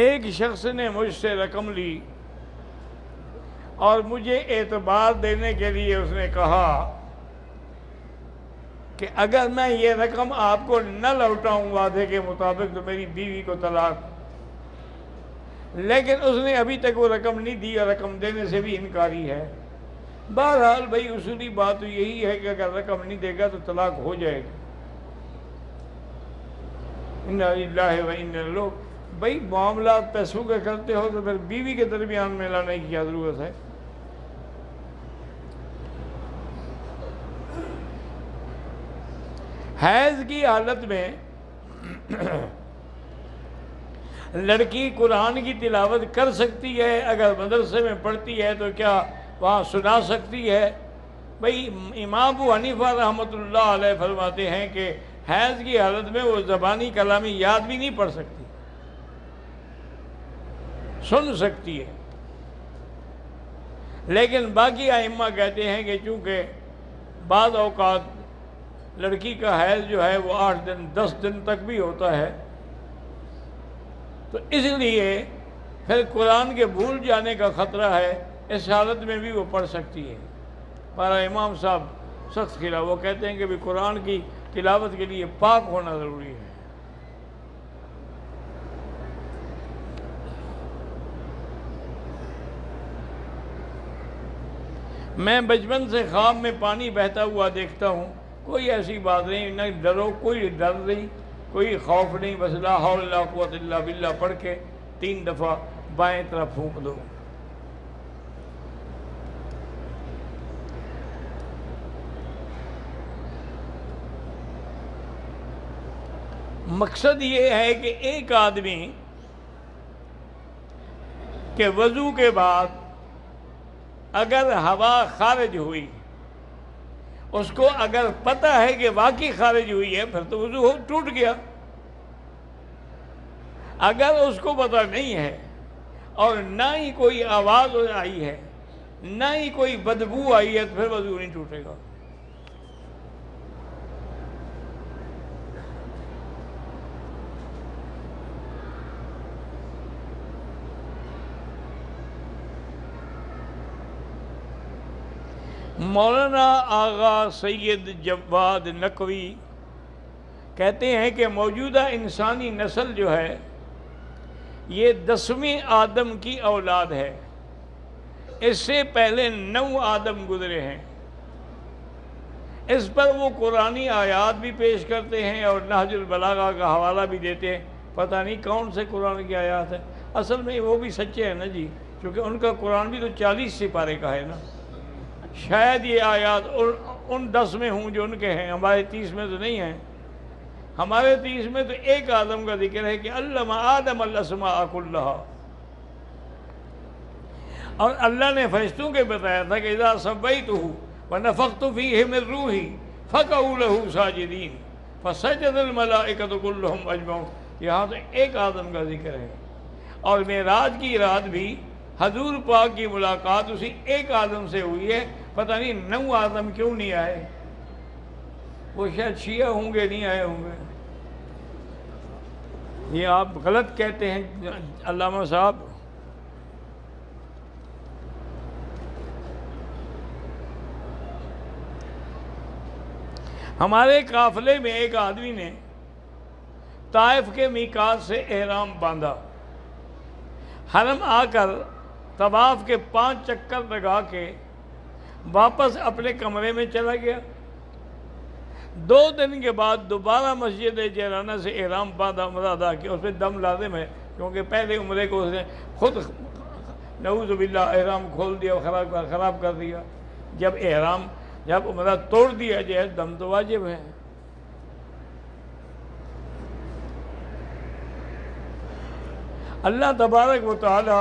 ایک شخص نے مجھ سے رقم لی اور مجھے اعتبار دینے کے لیے اس نے کہا کہ اگر میں یہ رقم آپ کو نہ لوٹاؤں وعدے کے مطابق تو میری بیوی کو طلاق، لیکن اس نے ابھی تک وہ رقم نہیں دی اور رقم دینے سے بھی انکاری ہے۔ بہرحال بھائی اصولی بات تو یہی ہے کہ اگر رقم نہیں دے گا تو طلاق ہو جائے گی۔ انا للہ و انا الیہ۔ بھائی معاملات پیسوں کے کرتے ہو تو پھر بیوی کے درمیان میں لانے کی کیا ضرورت ہے؟ حیض کی حالت میں لڑکی قرآن کی تلاوت کر سکتی ہے، اگر مدرسے میں پڑھتی ہے تو کیا وہاں سنا سکتی ہے؟ بھئی امام ابو حنیفہ رحمۃ اللہ علیہ فرماتے ہیں کہ حیض کی حالت میں وہ زبانی کلامی یاد بھی نہیں پڑھ سکتی، سن سکتی ہے، لیکن باقی ائمہ کہتے ہیں کہ چونکہ بعض اوقات لڑکی کا حیض جو ہے وہ 8 دن 10 دن تک بھی ہوتا ہے، تو اس لیے پھر قرآن کے بھول جانے کا خطرہ ہے، اس حالت میں بھی وہ پڑھ سکتی ہے۔ پر امام صاحب سخت خلاف، وہ کہتے ہیں کہ بھی قرآن کی تلاوت کے لیے پاک ہونا ضروری ہے۔ میں بچپن سے خواب میں پانی بہتا ہوا دیکھتا ہوں، کوئی ایسی بات نہیں، نہ ڈرو، کوئی ڈر نہیں، کوئی خوف نہیں، بس لا حول لا قوت الا باللہ پڑھ کے 3 دفعہ بائیں طرف پھونک دو۔ مقصد یہ ہے کہ ایک آدمی کہ وضو کے بعد اگر ہوا خارج ہوئی، اس کو اگر پتہ ہے کہ واقعی خارج ہوئی ہے پھر تو وضو ٹوٹ گیا۔ اگر اس کو پتہ نہیں ہے اور نہ ہی کوئی آواز آئی ہے، نہ ہی کوئی بدبو آئی ہے، تو پھر وضو نہیں ٹوٹے گا۔ مولانا آغا سید جواد نقوی کہتے ہیں کہ موجودہ انسانی نسل جو ہے یہ 10ویں آدم کی اولاد ہے، اس سے پہلے 9 آدم گزرے ہیں۔ اس پر وہ قرآنی آیات بھی پیش کرتے ہیں اور نہج البلاغہ کا حوالہ بھی دیتے ہیں، پتہ نہیں کون سے قرآن کی آیات ہے۔ اصل میں وہ بھی سچے ہیں نا جی، کیونکہ ان کا قرآن بھی تو 40 سپارے کا ہے نا، شاید یہ آیات ان 10 میں ہوں جو ان کے ہیں، ہمارے 30 میں تو نہیں ہیں۔ ہمارے 30 میں تو ایک آدم کا ذکر ہے کہ علم آدم الاسماء کلھا، اور اللہ نے فرشتوں کے بتایا تھا کہ اذا سویتہ ونفخت فیہ من روحی فقعوا لہ ساجدین فسجد الملائکۃ کلھم اجمعون۔ یہاں تو ایک آدم کا ذکر ہے، اور معراج کی رات بھی حضور پاک کی ملاقات اسی ایک آدم سے ہوئی ہے، پتہ نہیں 9 آدم کیوں نہیں آئے، وہ شاید شیعہ ہوں گے، نہیں آئے ہوں گے۔ یہ آپ غلط کہتے ہیں علامہ صاحب۔ ہمارے قافلے میں ایک آدمی نے طائف کے میقات سے احرام باندھا، حرم آ کر طواف کے 5 چکر لگا کے واپس اپنے کمرے میں چلا گیا۔ 2 دن کے بعد دوبارہ مسجد جیرانہ سے احرام باندھا، عمرہ ادا کیا۔ اس پہ دم لازم ہے، کیونکہ پہلے عمرے کو اس نے خود نعوذ باللہ احرام کھول دیا، خراب کر دیا۔ جب عمرہ توڑ دیا جائے دم تو واجب ہے۔ اللہ تبارک و تعالی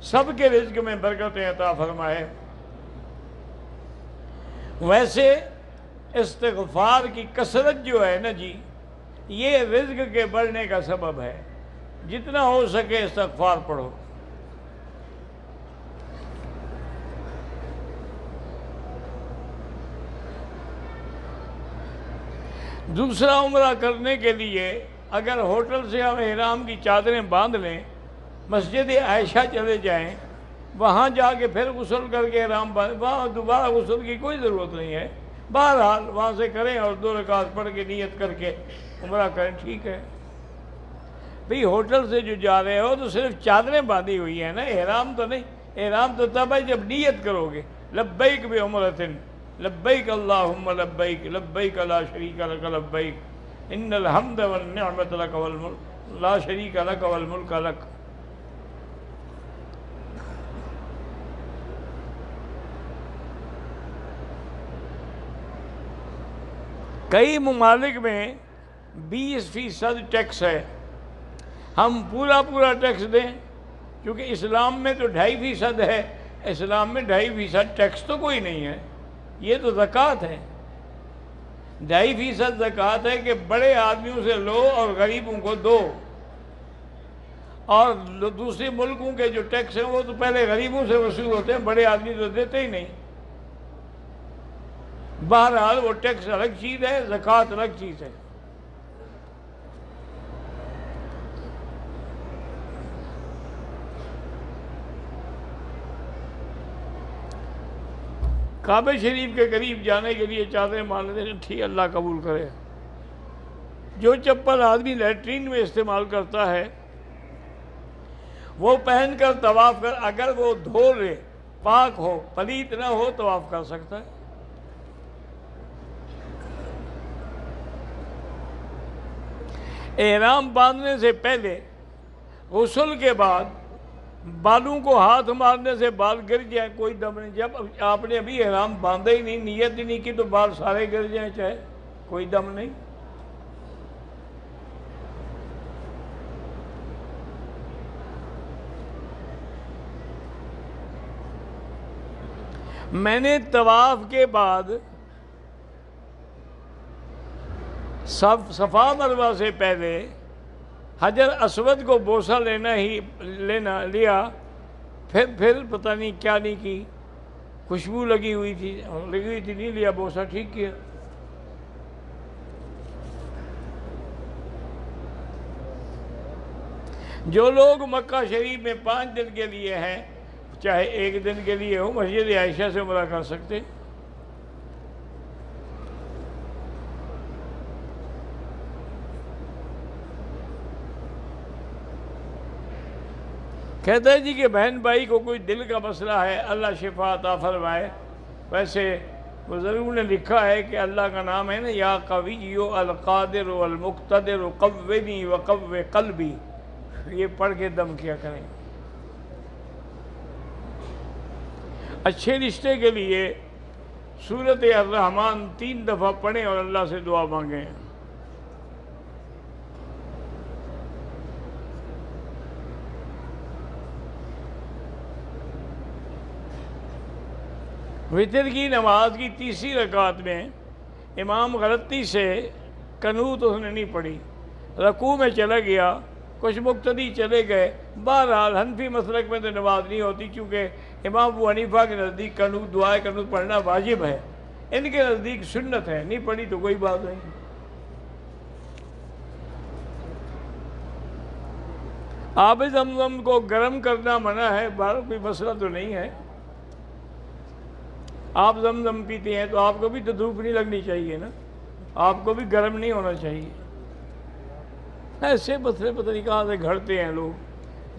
سب کے رزق میں برکتیں عطا فرمائے۔ ویسے استغفار کی کثرت جو ہے نا جی، یہ رزق کے بڑھنے کا سبب ہے۔ جتنا ہو سکے استغفار پڑھو۔ دوسرا عمرہ کرنے کے لیے اگر ہوٹل سے ہم احرام کی چادریں باندھ لیں، مسجد عائشہ چلے جائیں، وہاں جا کے پھر غسل کر کے احرام باندھ، وہاں دوبارہ غسل کی کوئی ضرورت نہیں ہے، بہرحال وہاں سے کریں اور 2 رکعت پڑھ کے نیت کر کے عمرہ کریں، ٹھیک ہے۔ بھئی ہوٹل سے جو جا رہے ہو تو صرف چادریں باندھی ہوئی ہیں نا، احرام تو نہیں۔ احرام تو تب ہے جب نیت کرو گے، لبیک بعمرۃ، لبیک اللہم لبیک، لبیک لا شریک لک لبیک، ان الحمد والنعمت لک والملک لا شریک لک والملک لک۔ کئی ممالک میں 20% ٹیکس ہے، ہم پورا ٹیکس دیں، کیونکہ اسلام میں تو 2.5% ہے، اسلام میں 2.5% ٹیکس تو کوئی نہیں ہے، یہ تو زکوٰۃ ہے۔ 2.5% زکوٰۃ ہے کہ بڑے آدمیوں سے لو اور غریبوں کو دو، اور دوسرے ملکوں کے جو ٹیکس ہیں وہ تو پہلے غریبوں سے وصول ہوتے ہیں، بڑے آدمی تو دیتے ہی نہیں۔ بہرحال وہ ٹیکس الگ چیز ہے، زکوٰۃ الگ چیز ہے۔ کعبہ شریف کے قریب جانے کے لیے چادریں باندھتے ہیں، ٹھیک، اللہ قبول کرے۔ جو چپل آدمی لیٹرین میں استعمال کرتا ہے وہ پہن کر طواف کر، اگر وہ دھو لے، پاک ہو، پلیت نہ ہو، طواف کر سکتا ہے۔ احرام باندھنے سے پہلے، غسل کے بعد بالوں کو ہاتھ مارنے سے بال گر جائیں کوئی دم نہیں۔ جب آپ نے ابھی احرام باندھا ہی نہیں، نیت ہی نہیں کی، تو بال سارے گر جائیں چاہے، کوئی دم نہیں۔ میں نے طواف کے بعد صفا مروہ سے پہلے حجر اسود کو بوسہ لیا، پھر پتہ نہیں کیا نہیں کی، خوشبو لگی ہوئی تھی نہیں لیا بوسہ، ٹھیک کیا۔ جو لوگ مکہ شریف میں 5 دن کے لیے ہیں، چاہے 1 دن کے لیے ہو، مسجد عائشہ سے عمرہ کر سکتے۔ کہتا ہے جی کہ بہن بھائی کو کوئی دل کا مسئلہ ہے، اللہ شفا عطا فرمائے۔ ویسے بزرگوں نے لکھا ہے کہ اللہ کا نام ہے نا، یا قوی القادر المقتدر قوّنی وقوّ قلبی، یہ پڑھ کے دم کیا کریں۔ اچھے رشتے کے لیے سورۃ الرحمن 3 دفعہ پڑھیں اور اللہ سے دعا مانگیں۔ وتر کی نماز کی 3ری رکعت میں امام غلطی سے قنوت اس نے نہیں پڑھی، رکوع میں چلا گیا، کچھ مقتدی چلے گئے۔ بہرحال حنفی مسلک میں تو نماز نہیں ہوتی، کیونکہ امام ابو حنیفہ کے نزدیک قنوت، دعائے قنوت پڑھنا واجب ہے، ان کے نزدیک سنت ہے، نہیں پڑھی تو کوئی بات نہیں۔ آب زمزم کو گرم کرنا منع ہے، باہر کوئی مسئلہ تو نہیں ہے۔ آپ زمزم پیتے ہیں تو آپ کو بھی تو دھوپ نہیں لگنی چاہیے نا، آپ کو بھی گرم نہیں ہونا چاہیے۔ ایسے مسئلے پتہ نہیں کہاں سے گھڑتے ہیں لوگ،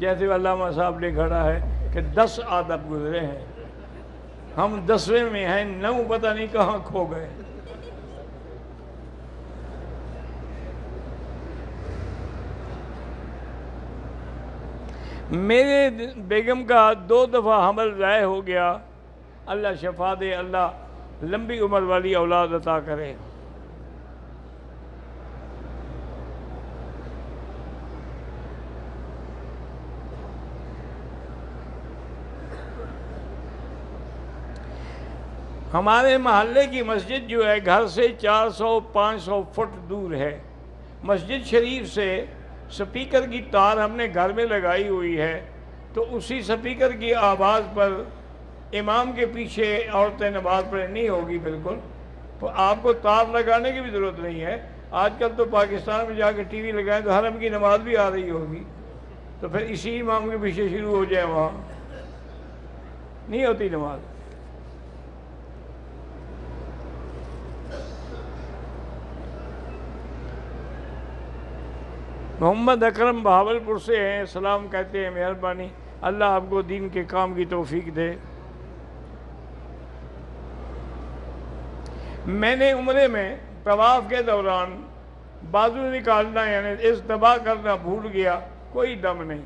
جیسے علامہ صاحب نے گھڑا ہے کہ 10 آداب گزرے ہیں، ہم 10ویں میں ہیں، 9 پتہ نہیں کہاں کھو گئے۔ میرے بیگم کا 2 دفعہ حمل ضائع ہو گیا، اللہ شفا دے، اللہ لمبی عمر والی اولاد عطا کرے۔ ہمارے محلے کی مسجد جو ہے گھر سے 400-500 فٹ دور ہے۔ مسجد شریف سے سپیکر کی تار ہم نے گھر میں لگائی ہوئی ہے، تو اسی سپیکر کی آواز پر امام کے پیچھے عورتیں نماز پڑھیں نہیں ہوگی بالکل، تو آپ کو تار لگانے کی بھی ضرورت نہیں ہے، آج کل تو پاکستان میں جا کے ٹی وی لگائیں تو حرم کی نماز بھی آ رہی ہوگی، تو پھر اسی امام کے پیچھے شروع ہو جائے، وہاں نہیں ہوتی نماز۔ محمد اکرم بہاولپور سے ہیں، سلام کہتے ہیں، مہربانی اللہ آپ کو دین کے کام کی توفیق دے۔ میں نے عمرے میں طواف کے دوران بازو نکالنا یعنی استباح کرنا بھول گیا، کوئی دم نہیں۔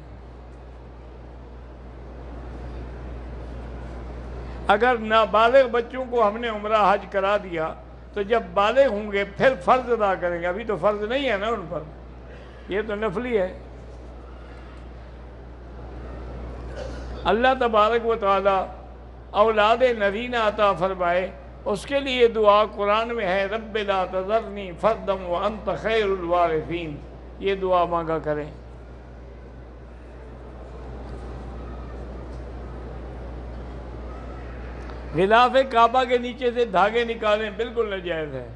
اگر نابالغ بچوں کو ہم نے عمرہ حج کرا دیا تو جب بالغ ہوں گے پھر فرض ادا کریں گے، ابھی تو فرض نہیں ہے نا ان پر، یہ تو نفلی ہے۔ اللہ تبارک و تعالی اولاد نرینہ عطا فرمائے، اس کے لیے دعا قرآن میں ہے، رب لا تذرنی فردا وانت خیر الوارثین، یہ دعا مانگا کریں۔ غلاف کعبہ کے نیچے سے دھاگے نکالیں بالکل ناجائز ہے۔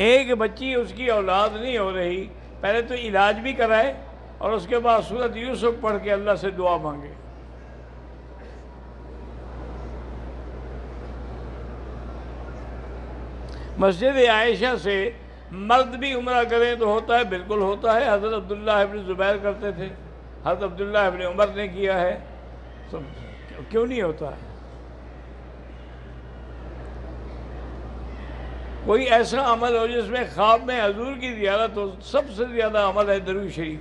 ایک بچی اس کی اولاد نہیں ہو رہی، پہلے تو علاج بھی کرائے اور اس کے بعد سورۃ یوسف پڑھ کے اللہ سے دعا مانگے۔ مسجد عائشہ سے مرد بھی عمرہ کریں تو ہوتا ہے، بالکل ہوتا ہے، حضرت عبداللہ ابن زبیر کرتے تھے، حضرت عبداللہ ابن عمر نے کیا ہے، تو کیوں نہیں ہوتا ہے؟ کوئی ایسا عمل ہو جس میں خواب میں حضور کی زیارت ہو، سب سے زیادہ عمل ہے درود شریف،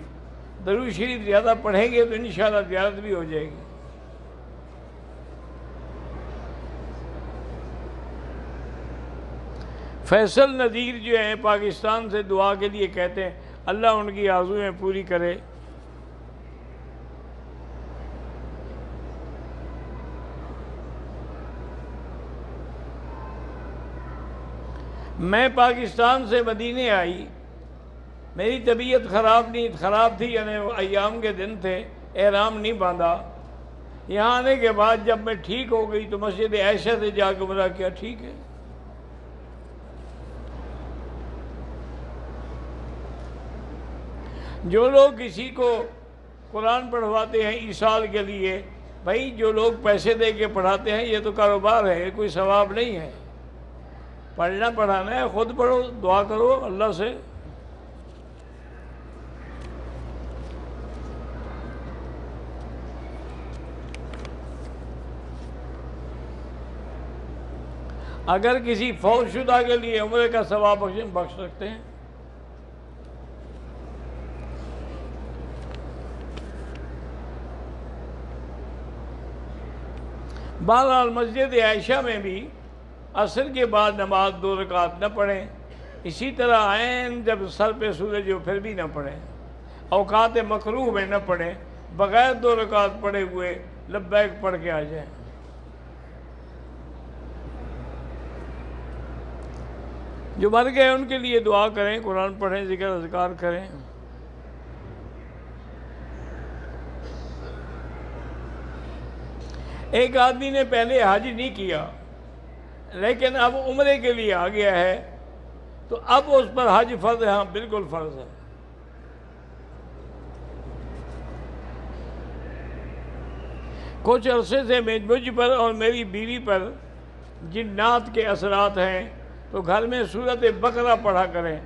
درود شریف زیادہ پڑھیں گے تو انشاءاللہ زیارت بھی ہو جائے گی۔ فیصل نذیر جو ہیں پاکستان سے دعا کے لیے کہتے ہیں، اللہ ان کی آرزوئیں پوری کرے۔ میں پاکستان سے مدینے آئی، میری طبیعت خراب تھی یعنی ایام کے دن تھے، احرام نہیں باندھا۔ یہاں آنے کے بعد جب میں ٹھیک ہو گئی تو مسجد عائشہ سے جا کے عمرہ کیا، ٹھیک ہے۔ جو لوگ کسی کو قرآن پڑھواتے ہیں ایصال کے لیے، بھائی جو لوگ پیسے دے کے پڑھاتے ہیں یہ تو کاروبار ہے، کوئی ثواب نہیں ہے۔ پڑھنا پڑھانا ہے، خود پڑھو، دعا کرو اللہ سے۔ اگر کسی فوت شدہ کے لیے عمرے کا ثواب بخش سکتے ہیں۔ بہرحال مسجد عائشہ میں بھی عصر کے بعد نماز 2 رکعت نہ پڑھیں، اسی طرح عین جب سر پہ سورج ہو پھر بھی نہ پڑھیں، اوقات مکروہ میں نہ پڑھیں، بغیر 2 رکعت پڑھے ہوئے لبیک پڑھ کے آ جائیں۔ جو مر گئے ان کے لیے دعا کریں، قرآن پڑھیں، ذکر اذکار کریں۔ ایک آدمی نے پہلے حج نہیں کیا لیکن اب عمرے کے لیے آ گیا ہے تو اب اس پر حج فرض ہے؟ ہاں بالکل فرض ہے۔ کچھ عرصے سے مجھ پر اور میری بیوی پر جنات کے اثرات ہیں تو گھر میں سورۃ بقرہ پڑھا کریں،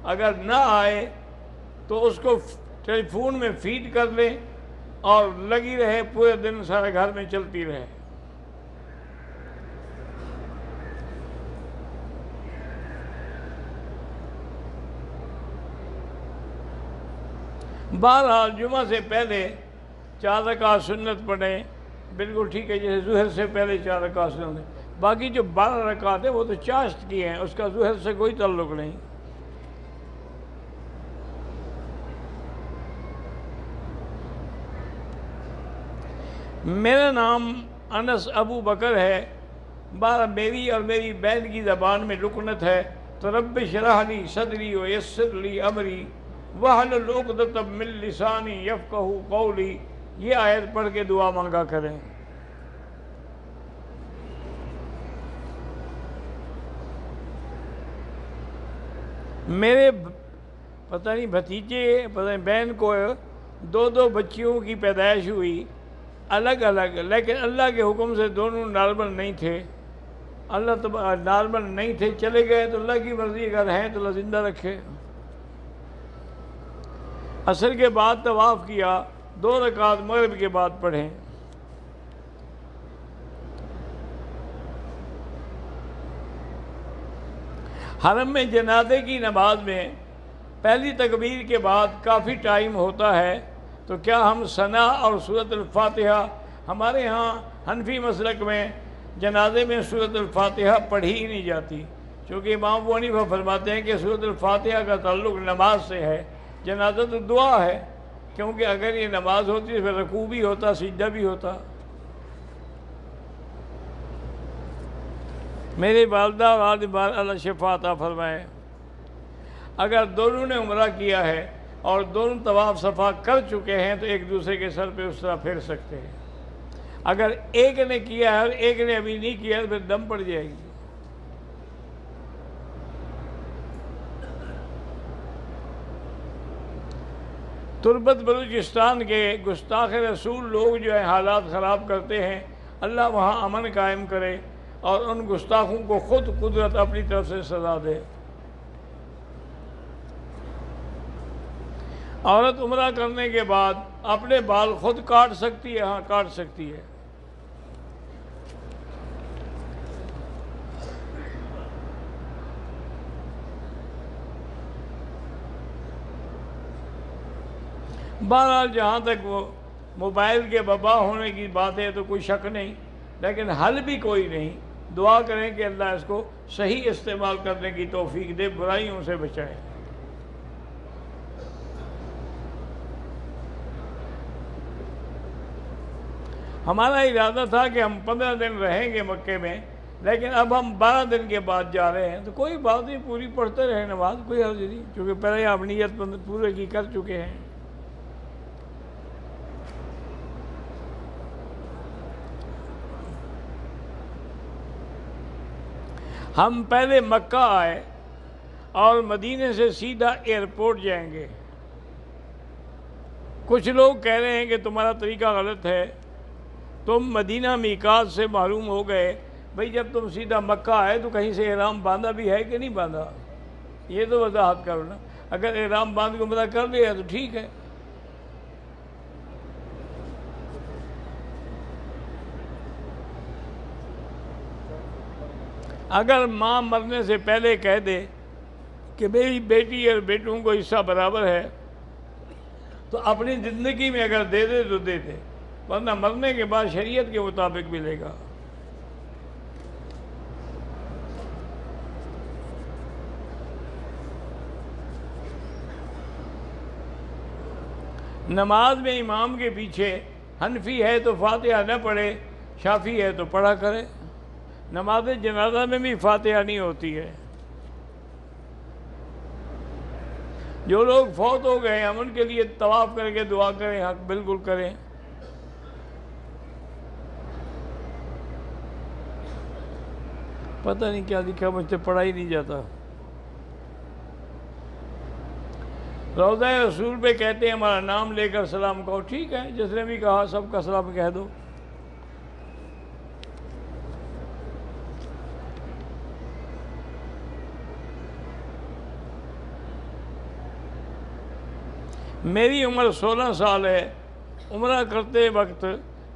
اگر نہ آئے تو اس کو ٹیلی فون میں فیڈ کر لیں اور لگی رہے، پورے دن سارے گھر میں چلتی رہے۔ بہرحال جمعہ سے پہلے 4 رکعت سنت پڑھیں، بالکل ٹھیک ہے، جیسے ظہر سے پہلے 4 رکعت سنت۔ باقی جو 12 رکعت ہیں وہ تو چاشت کی ہیں، اس کا ظہر سے کوئی تعلق نہیں۔ میرا نام انس ابو بکر ہے، میری اور میری بہن کی زبان میں لکنت ہے، تو رب اشرح لی صدری ویسر لی امری واحلل عقدۃ من لسانی یفقہوا قولی، یہ آیت پڑھ کے دعا مانگا کریں۔ میرے پتہ نہیں بھتیجے پتہ نہیں بہن کو دو بچیوں کی پیدائش ہوئی الگ الگ، لیکن اللہ کے حکم سے دونوں نارمل نہیں تھے، اللہ نارمل نہیں تھے، چلے گئے تو اللہ کی مرضی، اگر ہیں تو اللہ زندہ رکھے۔ عصر کے بعد طواف کیا، 2 رکعت مغرب کے بعد پڑھیں۔ حرم میں جنازے کی نماز میں پہلی تکبیر کے بعد کافی ٹائم ہوتا ہے، تو کیا ہم ثنا اور سورۃ الفاتحہ، ہمارے ہاں حنفی مسلک میں جنازے میں سورۃ الفاتحہ پڑھی ہی نہیں جاتی، چونکہ امام ابو حنیفہ فرماتے ہیں کہ سورۃ الفاتحہ کا تعلق نماز سے ہے، جنازہ تو دعا ہے، کیونکہ اگر یہ نماز ہوتی تو پھر رکوع بھی ہوتا، سجدہ بھی ہوتا۔ میرے والدہ اور والد اللہ شفا عطا فرمائے، اگر دونوں نے عمرہ کیا ہے اور دونوں طواف صفا کر چکے ہیں تو ایک دوسرے کے سر پہ اس طرح پھیر سکتے ہیں، اگر ایک نے کیا ہے اور ایک نے ابھی نہیں کیا تو پھر دم پڑ جائے گی۔ تربت بلوچستان کے گستاخ رسول لوگ جو ہیں حالات خراب کرتے ہیں، اللہ وہاں امن قائم کرے اور ان گستاخوں کو خود قدرت اپنی طرف سے سزا دے۔ عورت عمرہ کرنے کے بعد اپنے بال خود کاٹ سکتی ہے؟ ہاں کاٹ سکتی ہے۔ بہرحال جہاں تک وہ موبائل کے وبا ہونے کی بات ہے تو کوئی شک نہیں، لیکن حل بھی کوئی نہیں۔ دعا کریں کہ اللہ اس کو صحیح استعمال کرنے کی توفیق دے، برائیوں سے بچائے۔ ہمارا ارادہ تھا کہ ہم 15 دن رہیں گے مکے میں، لیکن اب ہم 12 دن کے بعد جا رہے ہیں، تو کوئی بات نہیں، پوری پڑھتے رہے نماز، کوئی حرج نہیں، کیونکہ پہلے آپ نیت پورے کی کر چکے ہیں۔ ہم پہلے مکہ آئے اور مدینے سے سیدھا ایئرپورٹ جائیں گے۔ کچھ لوگ کہہ رہے ہیں کہ تمہارا طریقہ غلط ہے، تم مدینہ میقات سے معلوم ہو گئے، بھئی جب تم سیدھا مکہ آئے تو کہیں سے احرام باندھا بھی ہے کہ نہیں باندھا، یہ تو وضاحت کرو نا۔ اگر احرام باندھ کے عمرہ کر لیا تو ٹھیک ہے۔ اگر ماں مرنے سے پہلے کہہ دے کہ میری بیٹی اور بیٹوں کو حصہ برابر ہے تو اپنی زندگی میں اگر دے دے تو دے دے، ورنہ مرنے کے بعد شریعت کے مطابق ملے گا۔ نماز میں امام کے پیچھے حنفی ہے تو فاتحہ نہ پڑھے، شافعی ہے تو پڑھا کرے۔ نماز جنازہ میں بھی فاتحہ نہیں ہوتی ہے۔ جو لوگ فوت ہو گئے ہم ان کے لیے طواف کر کے دعا کریں، حق بالکل کریں۔ پتہ نہیں کیا لکھا، مجھ سے پڑھا ہی نہیں جاتا۔ روضہ رسول پہ کہتے ہیں ہمارا نام لے کر سلام کہو، ٹھیک ہے، جس نے بھی کہا سب کا سلام کہہ دو۔ میری عمر 16 سال ہے، عمرہ کرتے وقت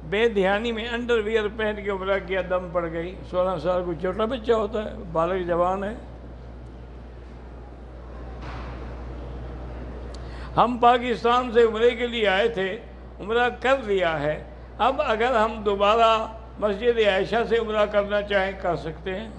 بے دھیانی میں انڈر ویئر پہن کے عمرہ کیا، دم پڑ گئی۔ 16 سال کوئی چھوٹا بچہ ہوتا ہے، بالغ جوان ہے۔ ہم پاکستان سے عمرے کے لیے آئے تھے، عمرہ کر لیا ہے، اب اگر ہم دوبارہ مسجد عائشہ سے عمرہ کرنا چاہیں کر سکتے ہیں۔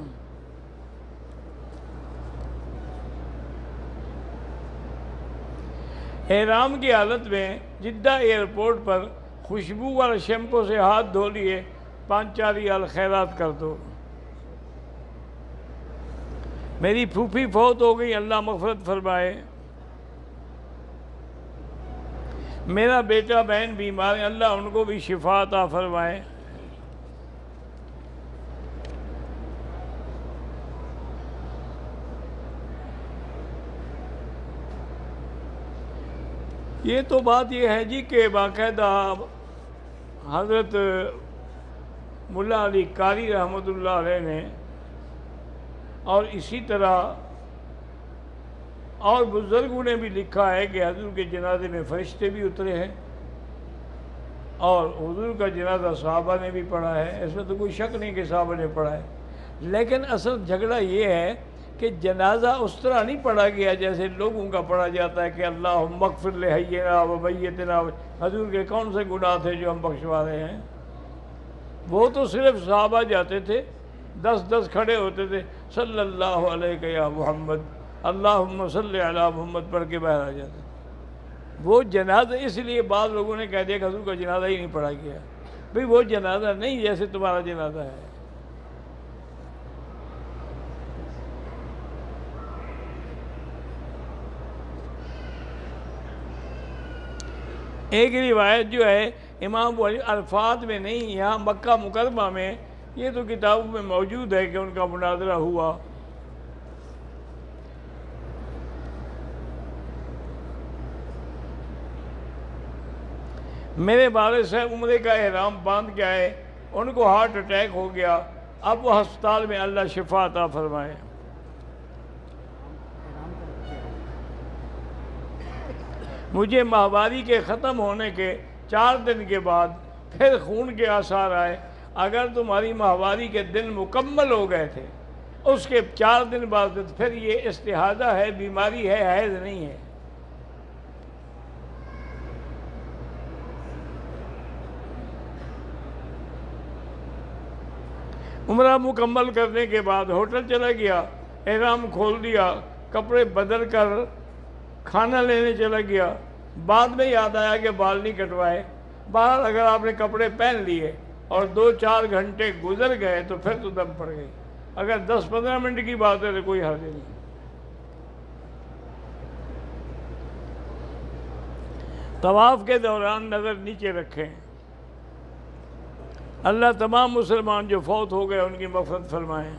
احرام کی حالت میں جدہ ایئرپورٹ پر خوشبو والے شیمپو سے ہاتھ دھو لیے، 5-4 ریال خیرات کر دو۔ میری پھوپھی فوت ہو گئی، اللہ مغفرت فرمائے۔ میرا بیٹا بہن بیمار ہیں، اللہ ان کو بھی شفا عطا فرمائے۔ یہ تو بات یہ ہے جی کہ باقاعدہ حضرت ملا علی قاری رحمۃ اللہ علیہ نے اور اسی طرح اور بزرگوں نے بھی لکھا ہے کہ حضور کے جنازے میں فرشتے بھی اترے ہیں اور حضور کا جنازہ صحابہ نے بھی پڑھا ہے، اس میں تو کوئی شک نہیں کہ صحابہ نے پڑھا ہے۔ لیکن اصل جھگڑا یہ ہے کہ جنازہ اس طرح نہیں پڑھا گیا جیسے لوگوں کا پڑھا جاتا ہے کہ اللہم اغفر لحینا و میتنا، حضور کے کون سے گناہ تھے جو ہم بخشوا رہے ہیں؟ وہ تو صرف صحابہ جاتے تھے، 10 کھڑے ہوتے تھے، صلی اللہ علیہ یا محمد، اللہم صلی علی محمد پڑھ کے باہر آ جاتے۔ وہ جنازہ اس لیے بعض لوگوں نے کہہ دیا کہ حضور کا جنازہ ہی نہیں پڑھا گیا۔ بھئی وہ جنازہ نہیں جیسے تمہارا جنازہ ہے۔ ایک روایت جو ہے امام ابو حنیفہ الفاظ میں نہیں، یہاں مکہ مکرمہ میں، یہ تو کتابوں میں موجود ہے کہ ان کا مناظرہ ہوا۔ میرے والد صاحب عمرے کا احرام باندھ کے آئے، ان کو ہارٹ اٹیک ہو گیا، اب وہ ہسپتال میں، اللہ شفا عطا فرمائے۔ مجھے ماہواری کے ختم ہونے کے 4 دن کے بعد پھر خون کے آثار آئے۔ اگر تمہاری ماہواری کے دن مکمل ہو گئے تھے، اس کے 4 دن بعد پھر یہ استحاضہ ہے، بیماری ہے، حیض نہیں ہے۔ عمرہ مکمل کرنے کے بعد ہوٹل چلا گیا، احرام کھول دیا، کپڑے بدل کر کھانا لینے چلا گیا، بعد میں یاد آیا کہ بال نہیں کٹوائے۔ بہرحال اگر آپ نے کپڑے پہن لیے اور 2-4 گھنٹے گزر گئے تو پھر تو دم پڑ گئی۔ اگر 10-15 منٹ کی بات ہے تو کوئی حرج نہیں۔ طواف کے دوران نظر نیچے رکھیں۔ اللہ تمام مسلمان جو فوت ہو گئے ان کی مغفرت فرمائیں۔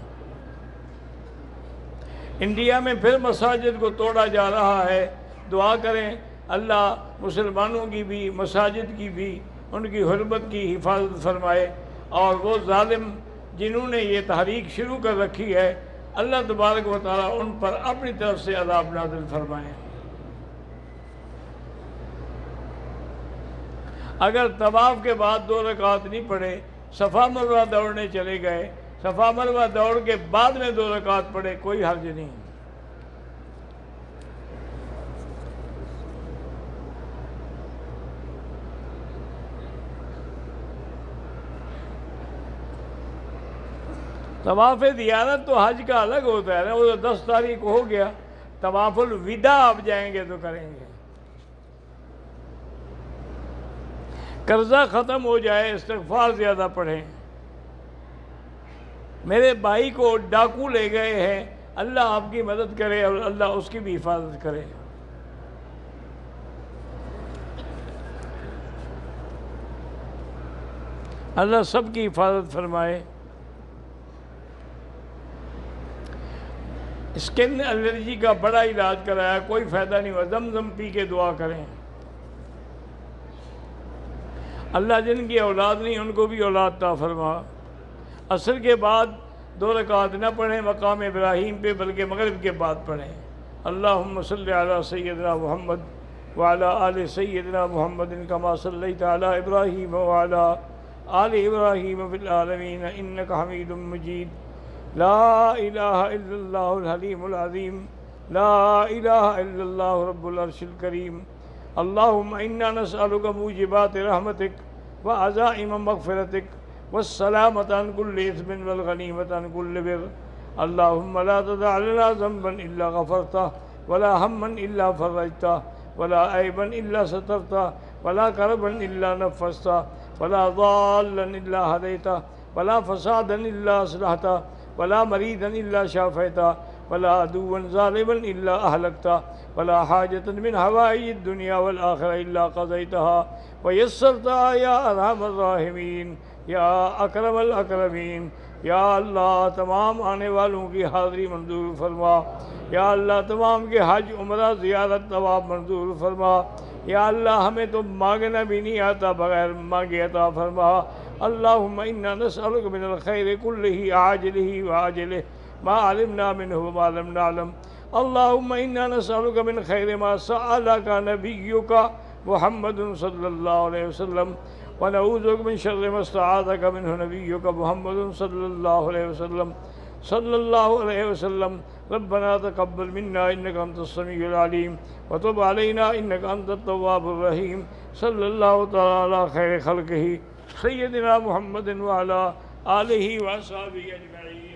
انڈیا میں پھر مساجد کو توڑا جا رہا ہے، دعا کریں اللہ مسلمانوں کی بھی، مساجد کی بھی، ان کی حرمت کی حفاظت فرمائے، اور وہ ظالم جنہوں نے یہ تحریک شروع کر رکھی ہے، اللہ تبارک و تعالیٰ ان پر اپنی طرف سے عذاب نازل فرمائے۔ اگر طواف کے بعد 2 رکعت نہیں پڑھے، صفا مروہ دوڑنے چلے گئے، صفا مروہ دوڑ کے بعد میں 2 رکعت پڑھے، کوئی حرج نہیں۔ طواف زیارت تو حج کا الگ ہوتا ہے نا، وہ تو 10 تاریخ کو ہو گیا۔ طواف الوداع آپ جائیں گے تو کریں گے۔ قرضہ ختم ہو جائے، استغفار زیادہ پڑھیں۔ میرے بھائی کو ڈاکو لے گئے ہیں، اللہ آپ کی مدد کرے اور اللہ اس کی بھی حفاظت کرے۔ اللہ سب کی حفاظت فرمائے۔ اسکن الرجی کا بڑا علاج کرایا، کوئی فائدہ نہیں ہوا، زمزم پی کے دعا کریں۔ اللہ جن کی اولاد نہیں ان کو بھی اولاد عطا فرما۔ عصر کے بعد 2 رکعت نہ پڑھیں مقام ابراہیم پہ، بلکہ مغرب کے بعد پڑھیں۔ اللہم صلی علی سیدنا محمد وعلی آل سیدنا محمد کما صلیت علی ابراہیم وعلی آل ابراہیم فی العالمین انک حمید مجید۔ لا الہ الا اللہ الحلیم العظیم، لا الہ الا اللہ رب العرش الکریم۔ اللہم انا نسألک موجبات رحمتک وعزائم مغفرتک والسلامة عن كل إثم والغنيمة عن كل بر۔ اللهم لا تدع لنا ذنبا إلا غفرته ولا هما إلا فرجته ولا عيبا إلا سترته ولا كربا إلا نفسته ولا ضالا إلا هديته ولا فسادا إلا أصلحته ولا مريضا إلا شافيته ولا عدوا ظالما إلا أهلكته ولا حاجة من حوائج الدنيا والآخرة إلا قضيتها ويسرتها يا أرحم الراحمين یا اکرم الاکرمین۔ یا اللہ تمام آنے والوں کی حاضری منظور فرما۔ یا اللہ تمام کے حج عمرہ زیارت طواف منظور فرما۔ یا اللہ ہمیں تو مانگنا بھی نہیں آتا، بغیر مانگے عطا فرما۔ اللہم انا نسألک من الخیر کلہ عاجلہ وآجلہ ما علمنا منہ وما لم نعلم۔ اللہم انا نسألک من خیر ما سألک نبیک محمد صلی اللہ علیہ وسلم ونعوذ بک من شر ما استعاذک منہ نبیک محمد صلی اللہ علیہ وسلم صلی اللہ علیہ وسلم۔ ربنا تقبل منا انک انت السمیع العلیم وتب علینا انک انت التواب الرحیم۔ صلی اللہ تعالی علی خیر خلقہ سیدنا محمد وعلی آلہ وصحبہ اجمعین۔